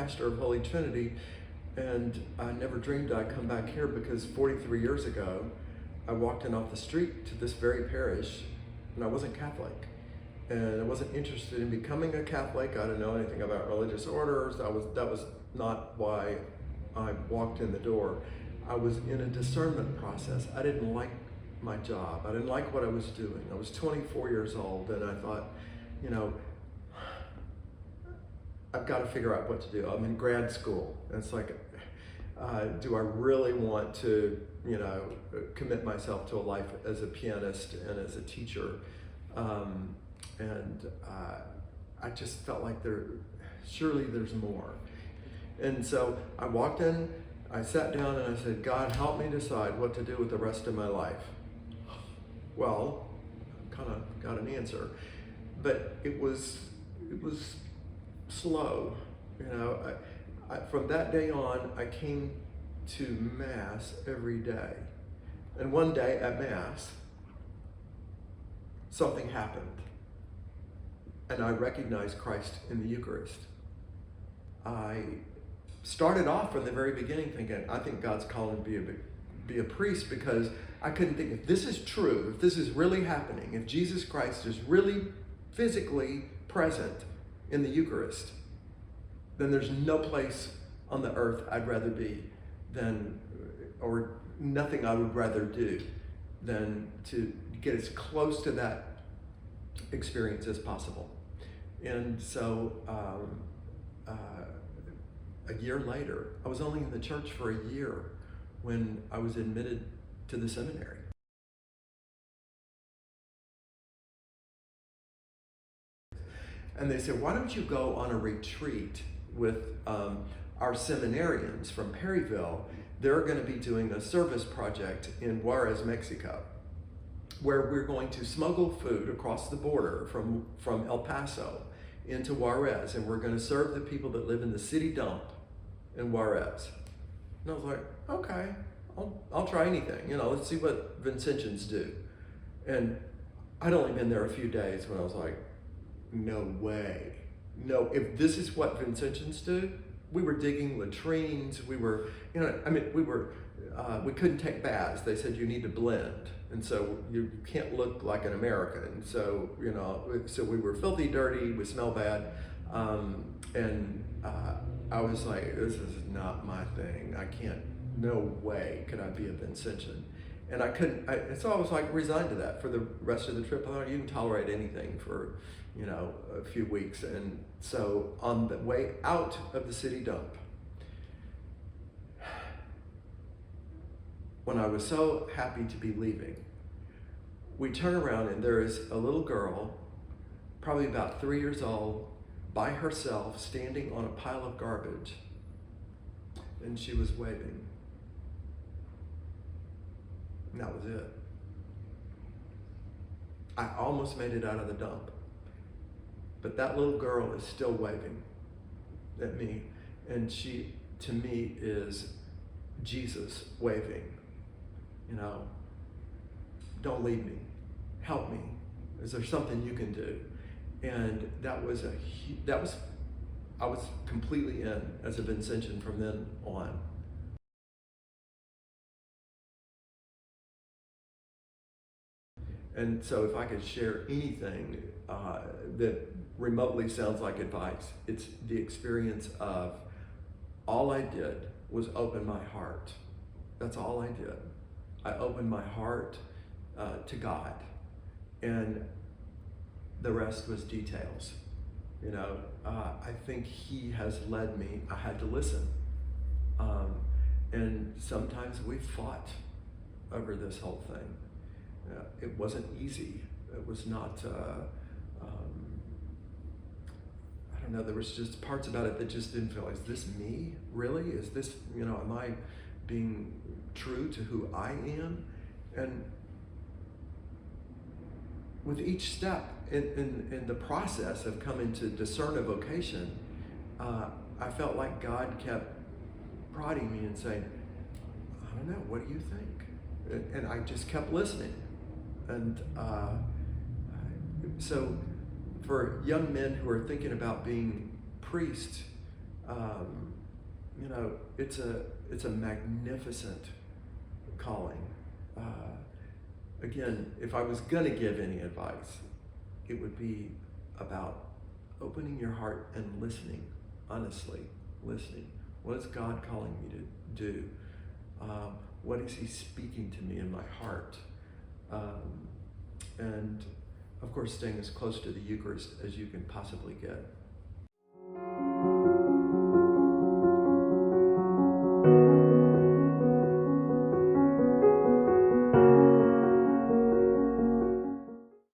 pastor of Holy Trinity, and I never dreamed I'd come back here because 43 years ago, I walked in off the street to this very parish, and I wasn't Catholic. And I wasn't interested in becoming a Catholic. I didn't know anything about religious orders. That was not why I walked in the door. I was in a discernment process. I didn't like my job. I didn't like what I was doing. I was 24 years old, and I thought, you know, I've got to figure out what to do. I'm in grad school. And it's like, do I really want to, you know, commit myself to a life as a pianist and as a teacher? I just felt like surely there's more. And so I walked in, I sat down, and I said, God, help me decide what to do with the rest of my life. Well, kind of got an answer, but it was slow. You know, from that day on, I came to Mass every day. And one day at Mass, something happened. And I recognized Christ in the Eucharist. I started off from the very beginning thinking, I think God's calling me to be a priest, because I couldn't think, if this is true, if this is really happening, if Jesus Christ is really physically present in the Eucharist, then there's no place on the earth I'd rather be than, or nothing I would rather do than to get as close to that experience as possible. And so a year later, I was only in the church for a year when I was admitted to the seminary. And they said, why don't you go on a retreat with our seminarians from Perryville? They're going to be doing a service project in Juarez, Mexico, where we're going to smuggle food across the border from El Paso into Juarez, and we're going to serve the people that live in the city dump in Juarez. And I was like, okay, I'll try anything. You know, let's see what Vincentians do. And I'd only been there a few days when I was like, no way. No, if this is what Vincentians do, we were digging latrines. We were, you know, I mean, we couldn't take baths. They said you need to blend. And so you can't look like an American. So, you know, so we were filthy, dirty, we smell bad. I was like, this is not my thing. I can't, no way could I be a Vincentian. And I couldn't, so I was like resigned to that for the rest of the trip. I thought, you can tolerate anything for, you know, a few weeks. And so on the way out of the city dump, when I was so happy to be leaving, we turn around and there is a little girl, probably about 3 years old, by herself, standing on a pile of garbage. And she was waving. And that was it. I almost made it out of the dump. But that little girl is still waving at me. And she, to me, is Jesus waving. You know, don't leave me. Help me. Is there something you can do? And I was completely in as a Vincentian from then on. And so if I could share anything that remotely sounds like advice, it's the experience of all I did was open my heart. That's all I did. I opened my heart to God, and the rest was details. You know, I think He has led me. I had to listen. And sometimes we fought over this whole thing. It wasn't easy. It was not, I don't know, there was just parts about it that just didn't feel, is this me? Really? Is this, you know, am I being true to who I am? And with each step in the process of coming to discern a vocation, I felt like God kept prodding me and saying, I don't know, what do you think? And I just kept listening. And so for young men who are thinking about being priests, You know, it's a magnificent calling. Again, if I was going to give any advice, it would be about opening your heart and listening, honestly, listening. What is God calling me to do? What is He speaking to me in my heart? And of course, staying as close to the Eucharist as you can possibly get.